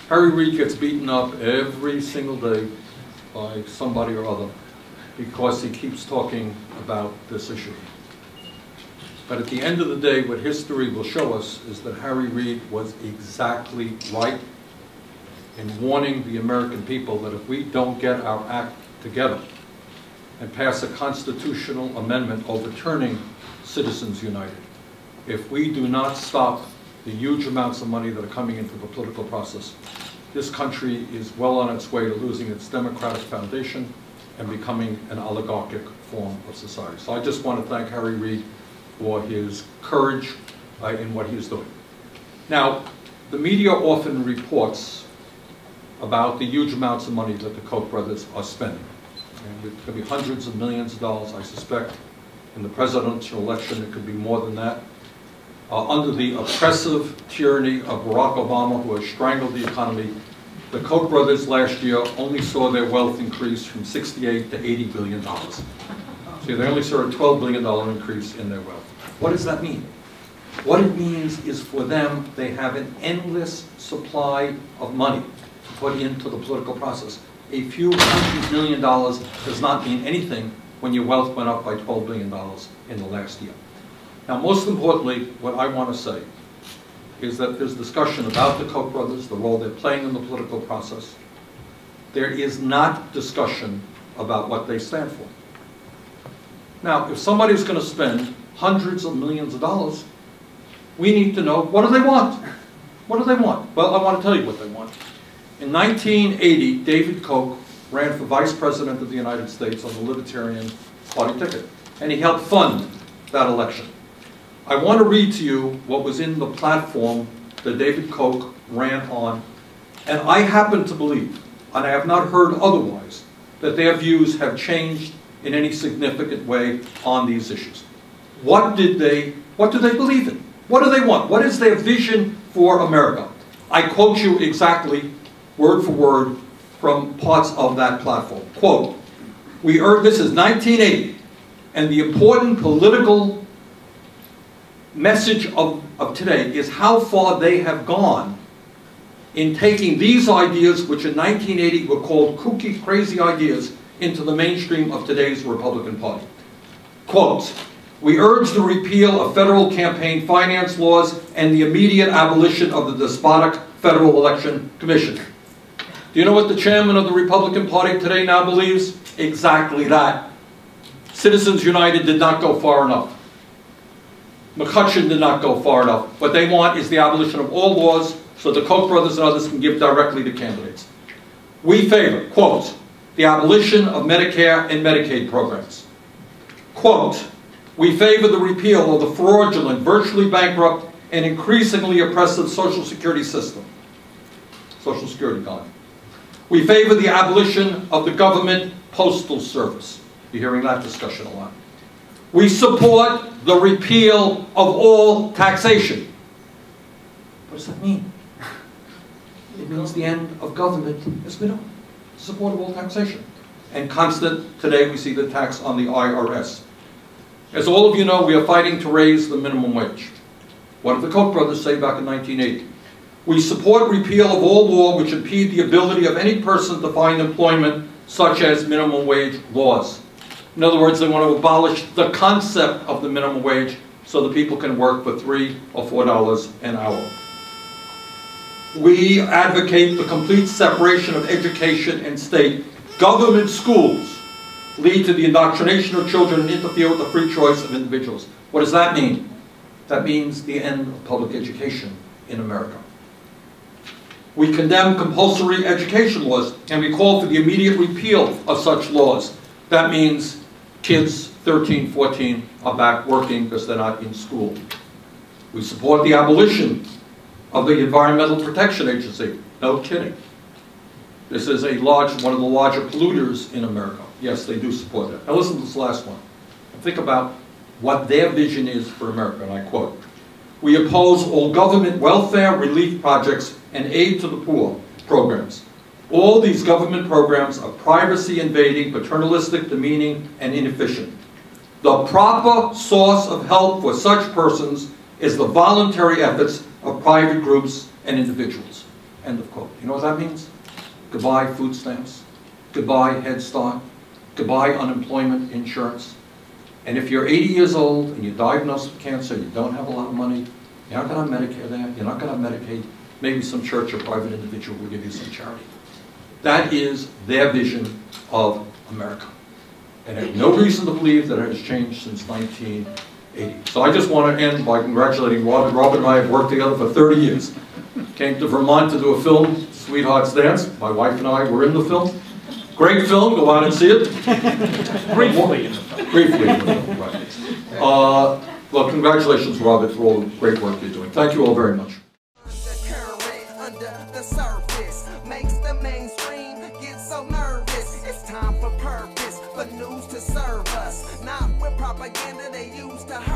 Harry Reid gets beaten up every single day by somebody or other because he keeps talking about this issue. But at the end of the day, what history will show us is that Harry Reid was exactly right in warning the American people that if we don't get our act together and pass a constitutional amendment overturning Citizens United, if we do not stop the huge amounts of money that are coming into the political process, this country is well on its way to losing its democratic foundation and becoming an oligarchic form of society. So I just want to thank Harry Reid for his courage in what he's doing. Now, the media often reports about the huge amounts of money that the Koch brothers are spending. And it could be hundreds of millions of dollars, I suspect. In the presidential election, it could be more than that. Under the oppressive tyranny of Barack Obama, who has strangled the economy, the Koch brothers last year only saw their wealth increase from $68 to $80 billion. So they only saw a $12 billion increase in their wealth. What does that mean? What it means is for them, they have an endless supply of money to put into the political process. A few $100 million does not mean anything when your wealth went up by $12 billion in the last year. Now, most importantly, what I want to say is that there's discussion about the Koch brothers, the role they're playing in the political process. There is not discussion about what they stand for. Now, if somebody's going to spend hundreds of millions of dollars, we need to know, what do they want? What do they want? Well, I want to tell you what they want. In 1980, David Koch ran for Vice President of the United States on the Libertarian Party ticket, and he helped fund that election. I want to read to you what was in the platform that David Koch ran on, and I happen to believe, and I have not heard otherwise, that their views have changed in any significant way on these issues. What do they believe in? What do they want? What is their vision for America? I quote you exactly, word for word, from parts of that platform. Quote, this is 1980, and the important political message of today is how far they have gone in taking these ideas, which in 1980 were called kooky, crazy ideas, into the mainstream of today's Republican Party. Quote, we urge the repeal of federal campaign finance laws and the immediate abolition of the despotic Federal Election Commission. Do you know what the chairman of the Republican Party today now believes? Exactly that. Citizens United did not go far enough. McCutcheon did not go far enough. What they want is the abolition of all laws so the Koch brothers and others can give directly to candidates. We favor, quote, the abolition of Medicare and Medicaid programs. Quote, we favor the repeal of the fraudulent, virtually bankrupt, and increasingly oppressive Social Security system. Social Security gone. We favor the abolition of the government postal service. You're hearing that discussion a lot. We support the repeal of all taxation. What does that mean? It means the end of government as we know. Support of all taxation. And constant, today we see the tax on the IRS. As all of you know, we are fighting to raise the minimum wage. What did the Koch brothers say back in 1980? We support repeal of all law which impede the ability of any person to find employment, such as minimum wage laws. In other words, they want to abolish the concept of the minimum wage so that people can work for $3 or $4 an hour. We advocate the complete separation of education and state. Government schools lead to the indoctrination of children and interfere with the free choice of individuals. What does that mean? That means the end of public education in America. We condemn compulsory education laws, and we call for the immediate repeal of such laws. That means kids 13, 14 are back working because they're not in school. We support the abolition of the Environmental Protection Agency. No kidding. This is one of the larger polluters in America. Yes, they do support that. Now listen to this last one. Think about what their vision is for America, and I quote, we oppose all government welfare relief projects and aid to the poor programs. All these government programs are privacy-invading, paternalistic, demeaning, and inefficient. The proper source of help for such persons is the voluntary efforts of private groups and individuals. End of quote. You know what that means? Goodbye food stamps, goodbye Head Start, goodbye unemployment insurance. And if you're 80 years old and you're diagnosed with cancer, you don't have a lot of money, you're not going to have Medicare there, you're not going to have Medicaid, maybe some church or private individual will give you some charity. That is their vision of America. And I have no reason to believe that it has changed since 1980. So I just want to end by congratulating Robert. Robert and I have worked together for 30 years. Came to Vermont to do a film, Sweetheart's Dance. My wife and I were in the film. Great film, go out and see it. Briefly in the film. Briefly in the film, right. Well, congratulations, Robert, for all the great work you're doing. Thank you all very much. Under the surface makes the mainstream get so nervous. It's time for purpose, for news to serve us, not with propaganda they use to hurt